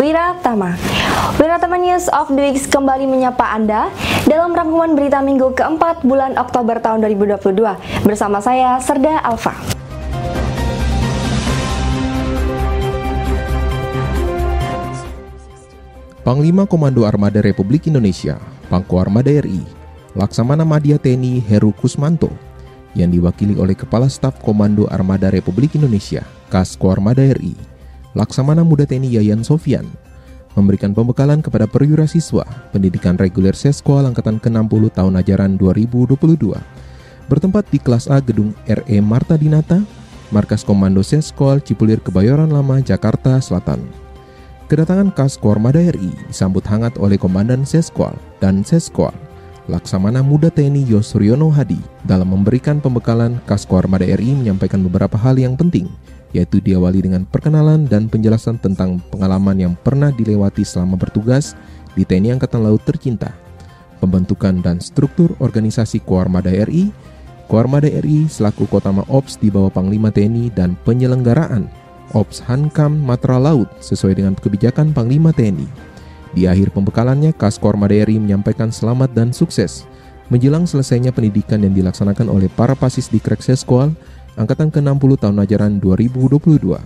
Wiratama. Wiratama News of the Week kembali menyapa Anda dalam rangkuman berita minggu keempat bulan Oktober tahun 2022 bersama saya Serda Alfa. Panglima Komando Armada Republik Indonesia, Pangko Armada RI, Laksamana Madya TNI Heru Kusmanto, yang diwakili oleh Kepala Staf Komando Armada Republik Indonesia, Kasko Armada RI, Laksamana Muda TNI Yayan Sofyan, memberikan pembekalan kepada perwira siswa pendidikan reguler Seskol Angkatan ke-60 tahun ajaran 2022, bertempat di kelas A Gedung RE Marta Dinata, Markas Komando Seskol Cipulir Kebayoran Lama, Jakarta Selatan. Kedatangan Kasko Armada RI disambut hangat oleh Komandan Seskol dan Seskol, Laksamana Muda TNI Yosuryono Hadi. Dalam memberikan pembekalan, Kasko Armada RI menyampaikan beberapa hal yang penting, yaitu diawali dengan perkenalan dan penjelasan tentang pengalaman yang pernah dilewati selama bertugas di TNI Angkatan Laut tercinta, pembentukan dan struktur organisasi Koarmada RI, Koarmada RI selaku Kotama Ops di bawah Panglima TNI dan penyelenggaraan Ops Hankam Matra Laut sesuai dengan kebijakan Panglima TNI. Di akhir pembekalannya, Kasko Armada RI menyampaikan selamat dan sukses menjelang selesainya pendidikan yang dilaksanakan oleh para pasis di Krek Seskol Angkatan ke-60 tahun ajaran 2022.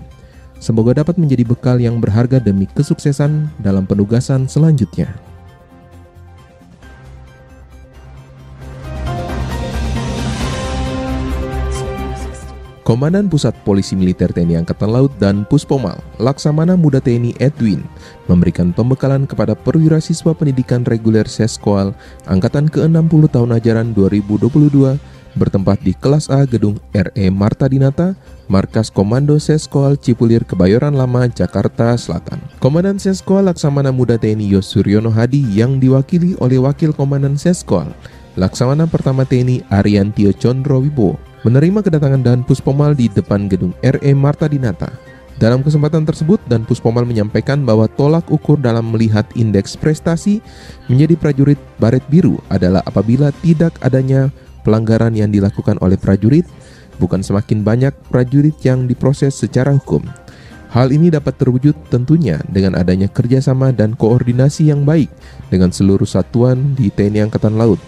Semoga dapat menjadi bekal yang berharga demi kesuksesan dalam penugasan selanjutnya. Komandan Pusat Polisi Militer TNI Angkatan Laut dan Puspomal, Laksamana Muda TNI Edwin, memberikan pembekalan kepada perwira siswa pendidikan reguler Seskol Angkatan ke-60 tahun ajaran 2022, bertempat di kelas A Gedung RE Marta Dinata, Markas Komando Seskol Cipulir Kebayoran Lama, Jakarta Selatan. Komandan Seskol Laksamana Muda TNI Yosuryono Hadi yang diwakili oleh Wakil Komandan Seskol, Laksamana Pertama TNI Ariantio Condro Wibowo, menerima kedatangan Dan Puspomal di depan Gedung RE Marta Dinata. Dalam kesempatan tersebut, Dan Puspomal menyampaikan bahwa tolak ukur dalam melihat indeks prestasi menjadi prajurit baret biru adalah apabila tidak adanya pelanggaran yang dilakukan oleh prajurit, bukan semakin banyak prajurit yang diproses secara hukum. Hal ini dapat terwujud tentunya dengan adanya kerjasama dan koordinasi yang baik dengan seluruh satuan di TNI Angkatan Laut,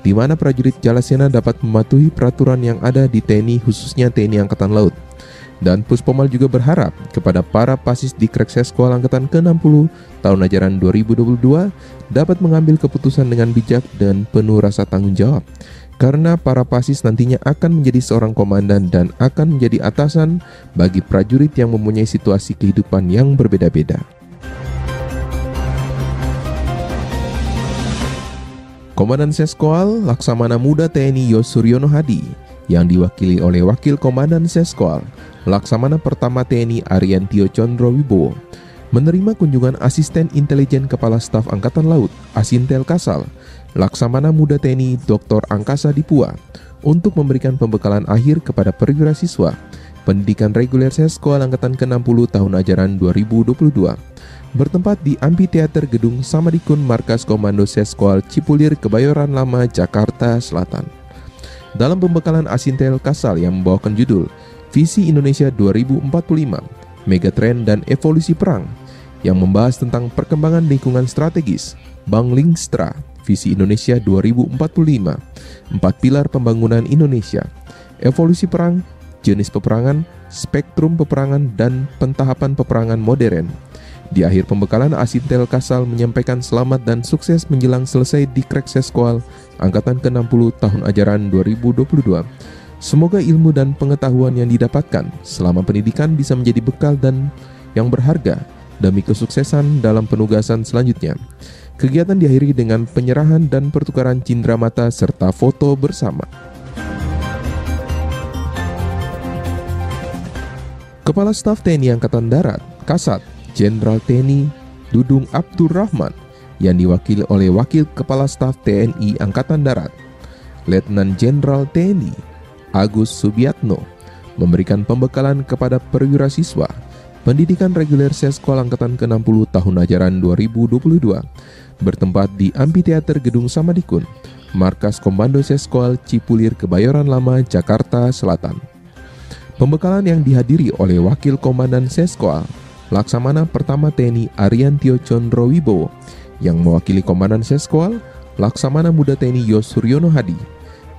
di mana prajurit Jalasena dapat mematuhi peraturan yang ada di TNI, khususnya TNI Angkatan Laut. Dan Puspomal juga berharap kepada para pasis di Krek Seskol Angkatan ke-60 tahun ajaran 2022 dapat mengambil keputusan dengan bijak dan penuh rasa tanggung jawab, karena para pasis nantinya akan menjadi seorang komandan dan akan menjadi atasan bagi prajurit yang mempunyai situasi kehidupan yang berbeda-beda. Komandan Seskol Laksamana Muda TNI Yosuryono Hadi yang diwakili oleh Wakil Komandan Seskol Laksamana Pertama TNI Ariantio Condro Wibowo menerima kunjungan Asisten Intelijen Kepala Staf Angkatan Laut Asintel Kasal Laksamana Muda TNI Dr. Angkasa Dipua untuk memberikan pembekalan akhir kepada perwira siswa pendidikan reguler Seskol Angkatan ke-60 tahun ajaran 2022, bertempat di Amphitheater Gedung Samadikun Markas Komando Seskol Cipulir Kebayoran Lama, Jakarta Selatan. Dalam pembekalan Asintel Kasal yang membawakan judul Visi Indonesia 2045, Megatrend dan Evolusi Perang, yang membahas tentang perkembangan lingkungan strategis, Bang Lingstra, Visi Indonesia 2045, 4 pilar pembangunan Indonesia, evolusi perang, jenis peperangan, spektrum peperangan, dan pentahapan peperangan modern. Di akhir pembekalan, Asintel Kasal menyampaikan selamat dan sukses menjelang selesai di Krek Seskol Angkatan ke-60 tahun ajaran 2022. Semoga ilmu dan pengetahuan yang didapatkan selama pendidikan bisa menjadi bekal dan yang berharga demi kesuksesan dalam penugasan selanjutnya. Kegiatan diakhiri dengan penyerahan dan pertukaran cindera mata serta foto bersama. Kepala Staf TNI Angkatan Darat, Kasat, Jenderal TNI Dudung Abdurrahman, yang diwakili oleh Wakil Kepala Staf TNI Angkatan Darat, Letnan Jenderal TNI Agus Subiatno, memberikan pembekalan kepada perwira siswa pendidikan reguler Seskol Angkatan ke-60 tahun ajaran 2022, bertempat di Amphitheater Gedung Samadikun, Markas Komando Seskol Cipulir Kebayoran Lama, Jakarta Selatan. Pembekalan yang dihadiri oleh Wakil Komandan Seskol Laksamana Pertama TNI Ariantio Condrowibowo, yang mewakili Komandan Seskol, Laksamana Muda TNI Yos Suryono Hadi.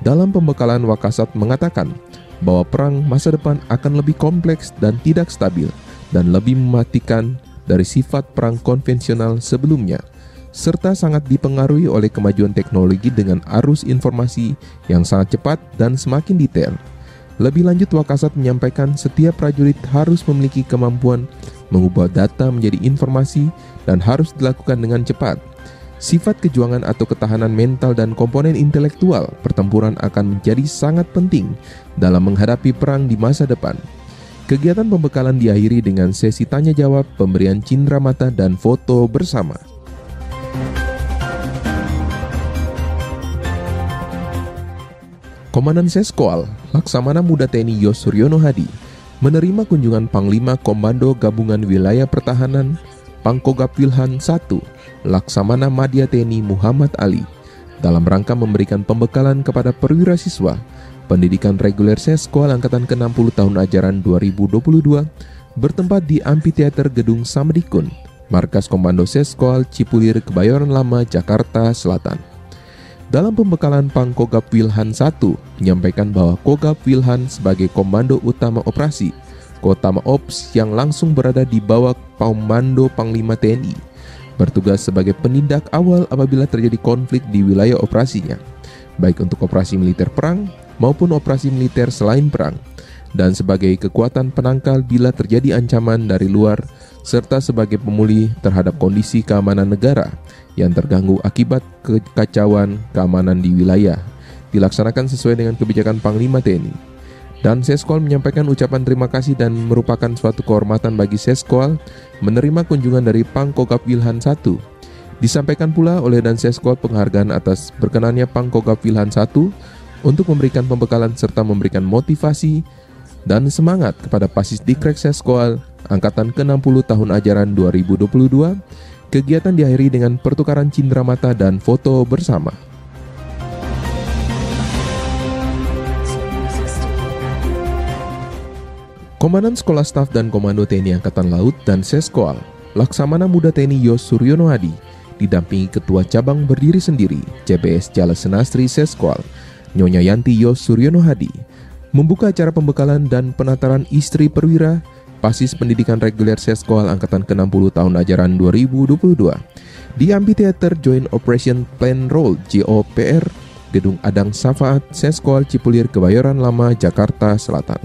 Dalam pembekalan Wakasat mengatakan bahwa perang masa depan akan lebih kompleks dan tidak stabil dan lebih mematikan dari sifat perang konvensional sebelumnya, serta sangat dipengaruhi oleh kemajuan teknologi dengan arus informasi yang sangat cepat dan semakin detail. Lebih lanjut, Wakasat menyampaikan setiap prajurit harus memiliki kemampuan mengubah data menjadi informasi dan harus dilakukan dengan cepat. Sifat kejuangan atau ketahanan mental dan komponen intelektual pertempuran akan menjadi sangat penting dalam menghadapi perang di masa depan. Kegiatan pembekalan diakhiri dengan sesi tanya jawab, pemberian cindera mata, dan foto bersama. Komandan Seskol, Laksamana Muda TNI Yos Suryono Hadi, menerima kunjungan Panglima Komando Gabungan Wilayah Pertahanan Pangkogap Wilhan I, Laksamana Madya TNI Muhammad Ali, dalam rangka memberikan pembekalan kepada perwira siswa pendidikan reguler Seskol Angkatan ke-60 tahun ajaran 2022 bertempat di Amphitheater Gedung Samdikun, Markas Komando Seskol Cipulir, Kebayoran Lama, Jakarta Selatan. Dalam pembekalan Pangkogap Wilhan I menyampaikan bahwa Kogap Wilhan sebagai Komando Utama Operasi, Kotama Ops yang langsung berada di bawah Komando Panglima TNI, bertugas sebagai penindak awal apabila terjadi konflik di wilayah operasinya, baik untuk operasi militer perang maupun operasi militer selain perang, dan sebagai kekuatan penangkal bila terjadi ancaman dari luar, serta sebagai pemulih terhadap kondisi keamanan negara yang terganggu akibat kekacauan keamanan di wilayah, dilaksanakan sesuai dengan kebijakan Panglima TNI. Dan Seskol menyampaikan ucapan terima kasih dan merupakan suatu kehormatan bagi Seskol menerima kunjungan dari Pangkogap Wilhan I. Disampaikan pula oleh Dan Seskol penghargaan atas berkenannya Pangkogap Wilhan I untuk memberikan pembekalan serta memberikan motivasi dan semangat kepada Pasis Dikrek Seskol Angkatan ke-60 tahun ajaran 2022. Kegiatan diakhiri dengan pertukaran cindera mata dan foto bersama. Komandan Sekolah Staf dan Komando TNI Angkatan Laut dan Seskol, Laksamana Muda TNI Yos Suryono Hadi, didampingi Ketua Cabang Berdiri Sendiri CBS Jala Senastri Seskol, Nyonya Yanti Yos Suryono Hadi, membuka acara pembekalan dan penataran istri perwira Pasis Pendidikan Reguler Seskol Angkatan ke-60 tahun ajaran 2022 di Amphitheater Joint Operation Plan Roll JOPR, Gedung Adang Safaat Seskol Cipulir, Kebayoran Lama, Jakarta Selatan.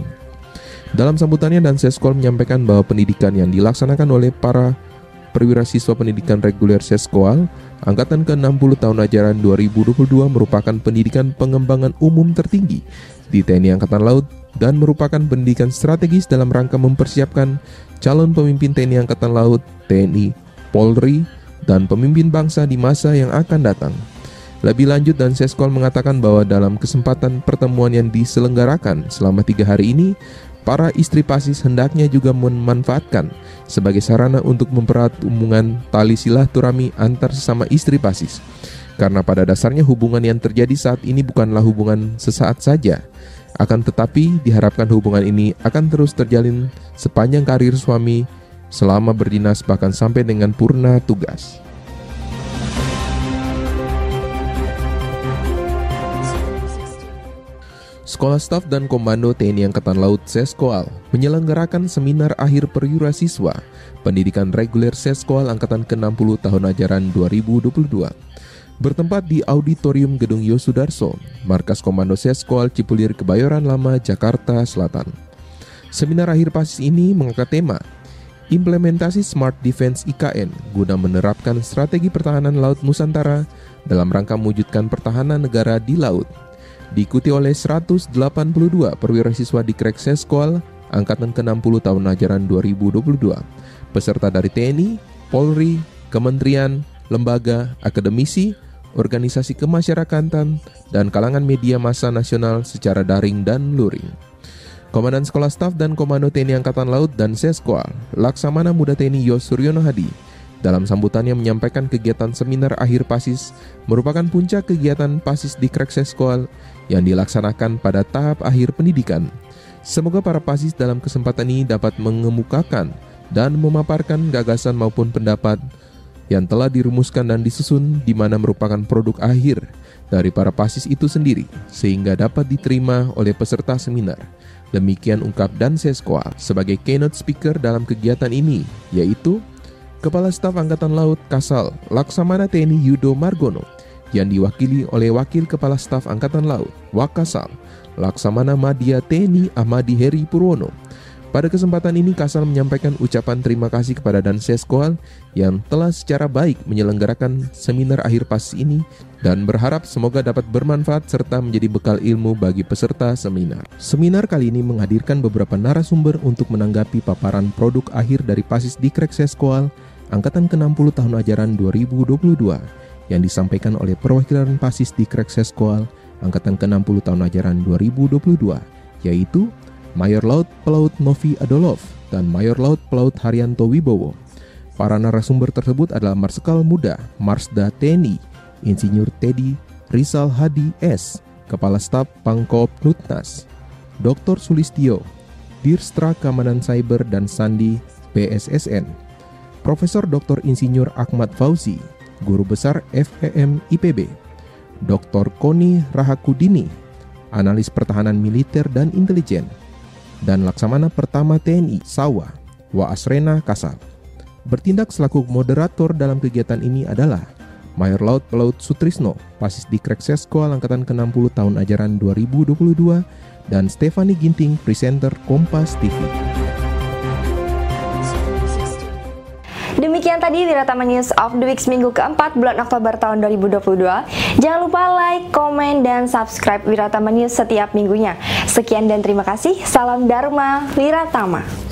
Dalam sambutannya, Dan Seskol menyampaikan bahwa pendidikan yang dilaksanakan oleh para perwira siswa pendidikan reguler Seskol Angkatan ke-60 tahun ajaran 2022 merupakan pendidikan pengembangan umum tertinggi di TNI Angkatan Laut dan merupakan pendidikan strategis dalam rangka mempersiapkan calon pemimpin TNI Angkatan Laut, TNI, Polri, dan pemimpin bangsa di masa yang akan datang. Lebih lanjut, Dan Seskol mengatakan bahwa dalam kesempatan pertemuan yang diselenggarakan selama 3 hari ini, para istri Pasis hendaknya juga memanfaatkan sebagai sarana untuk mempererat hubungan tali silaturahmi antar sesama istri Pasis. Karena pada dasarnya hubungan yang terjadi saat ini bukanlah hubungan sesaat saja, akan tetapi diharapkan hubungan ini akan terus terjalin sepanjang karir suami selama berdinas bahkan sampai dengan purna tugas. Sekolah Staf dan Komando TNI Angkatan Laut Seskol menyelenggarakan seminar akhir perwira siswa pendidikan reguler Seskol Angkatan ke-60 tahun ajaran 2022 bertempat di Auditorium Gedung Yosudarso, Markas Komando Seskol Cipulir, Kebayoran Lama, Jakarta Selatan. Seminar akhir Pasis ini mengangkat tema Implementasi Smart Defense IKN guna menerapkan strategi pertahanan laut Nusantara dalam rangka mewujudkan pertahanan negara di laut. Diikuti oleh 182 perwira siswa Dikrek Seskol Angkatan ke-60 tahun ajaran 2022, peserta dari TNI, Polri, Kementerian, lembaga, akademisi, organisasi kemasyarakatan, dan kalangan media massa nasional secara daring dan luring. Komandan Sekolah Staf dan Komando TNI Angkatan Laut dan Seskol, Laksamana Muda TNI Yos Suryono Hadi, dalam sambutannya menyampaikan kegiatan seminar akhir Pasis merupakan puncak kegiatan Pasis Dikrek Seskol yang dilaksanakan pada tahap akhir pendidikan. Semoga para Pasis dalam kesempatan ini dapat mengemukakan dan memaparkan gagasan maupun pendapat yang telah dirumuskan dan disusun di mana merupakan produk akhir dari para pasis itu sendiri sehingga dapat diterima oleh peserta seminar. Demikian ungkap Danseskoal sebagai keynote speaker dalam kegiatan ini, yaitu Kepala Staf Angkatan Laut Kasal Laksamana TNI Yudo Margono yang diwakili oleh Wakil Kepala Staf Angkatan Laut Wakasal Laksamana Madya TNI Ahmadi Heri Purwono. Pada kesempatan ini Kasal menyampaikan ucapan terima kasih kepada Danseskoal yang telah secara baik menyelenggarakan seminar akhir pasis ini dan berharap semoga dapat bermanfaat serta menjadi bekal ilmu bagi peserta seminar. Seminar kali ini menghadirkan beberapa narasumber untuk menanggapi paparan produk akhir dari pasis Dikrek Seskoal Angkatan ke-60 tahun ajaran 2022 yang disampaikan oleh perwakilan pasis Dikrek Seskoal Angkatan ke-60 tahun ajaran 2022, yaitu Mayor Laut Pelaut Novi Adolov dan Mayor Laut Pelaut Haryanto Wibowo. Para narasumber tersebut adalah Marsikal Muda Marsda TNI, Insinyur Teddy Rizal Hadi S, Kepala Staf Pangkop Nutnas, Dr. Sulistyo, Dirstra Keamanan Cyber dan Sandi PSSN, Profesor Dr. Insinyur Ahmad Fauzi, Guru Besar FEM IPB, Dr. Koni Rahakudini, Analis Pertahanan Militer dan Intelijen, dan Laksamana Pertama TNI Sawa Wa Asrena Kasal. Bertindak selaku moderator dalam kegiatan ini adalah Mayor Laut Pelaut Sutrisno, Pasis Dikrek Seskoal Angkatan ke-60 tahun ajaran 2022, dan Stefani Ginting, presenter Kompas TV. Demikian tadi Wiratama News of the Week minggu keempat bulan Oktober tahun 2022. Jangan lupa like, komen, dan subscribe Wiratama News setiap minggunya. Sekian dan terima kasih. Salam Dharma Wiratama.